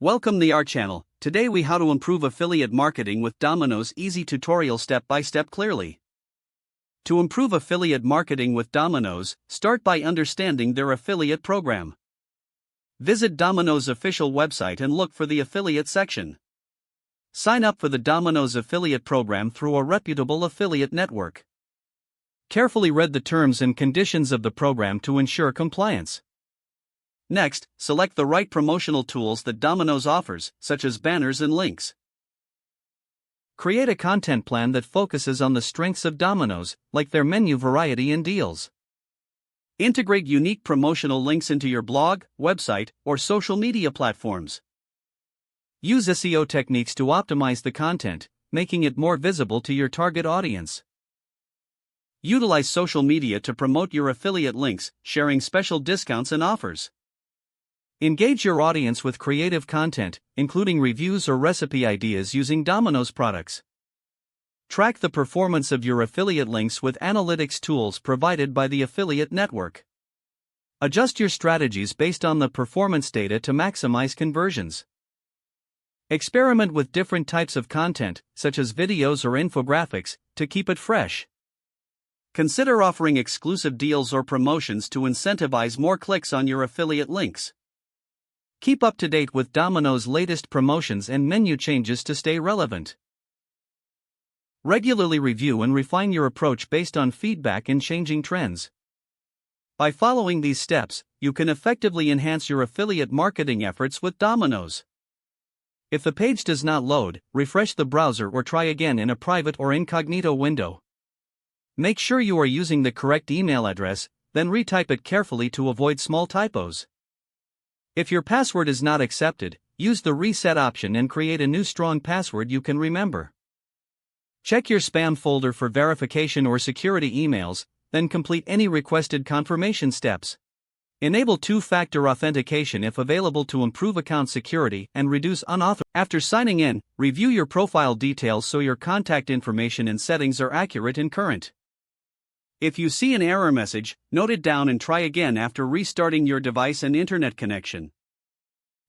Welcome to our channel. Today we how to improve affiliate marketing with Domino's easy tutorial step by step clearly. To improve affiliate marketing with Domino's, start by understanding their affiliate program. Visit Domino's official website and look for the affiliate section. Sign up for the Domino's affiliate program through a reputable affiliate network. Carefully read the terms and conditions of the program to ensure compliance. Next, select the right promotional tools that Domino's offers, such as banners and links. Create a content plan that focuses on the strengths of Domino's, like their menu variety and deals. Integrate unique promotional links into your blog, website, or social media platforms. Use SEO techniques to optimize the content, making it more visible to your target audience. Utilize social media to promote your affiliate links, sharing special discounts and offers. Engage your audience with creative content, including reviews or recipe ideas using Domino's products. Track the performance of your affiliate links with analytics tools provided by the affiliate network. Adjust your strategies based on the performance data to maximize conversions. Experiment with different types of content, such as videos or infographics, to keep it fresh. Consider offering exclusive deals or promotions to incentivize more clicks on your affiliate links. Keep up to date with Domino's latest promotions and menu changes to stay relevant. Regularly review and refine your approach based on feedback and changing trends. By following these steps, you can effectively enhance your affiliate marketing efforts with Domino's. If the page does not load, refresh the browser or try again in a private or incognito window. Make sure you are using the correct email address, then retype it carefully to avoid small typos. If your password is not accepted, use the reset option and create a new strong password you can remember. Check your spam folder for verification or security emails, then complete any requested confirmation steps. Enable two-factor authentication if available to improve account security and reduce unauthorized. After signing in, review your profile details so your contact information and settings are accurate and current. If you see an error message, note it down and try again after restarting your device and internet connection.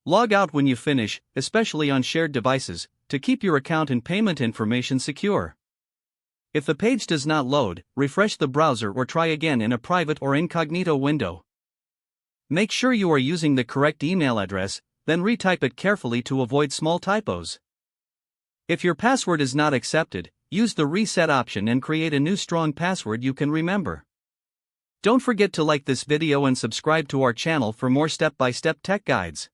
Log out when you finish, especially on shared devices, to keep your account and payment information secure. If the page does not load, refresh the browser or try again in a private or incognito window. Make sure you are using the correct email address, then retype it carefully to avoid small typos. If your password is not accepted, use the reset option and create a new strong password you can remember. Don't forget to like this video and subscribe to our channel for more step-by-step tech guides.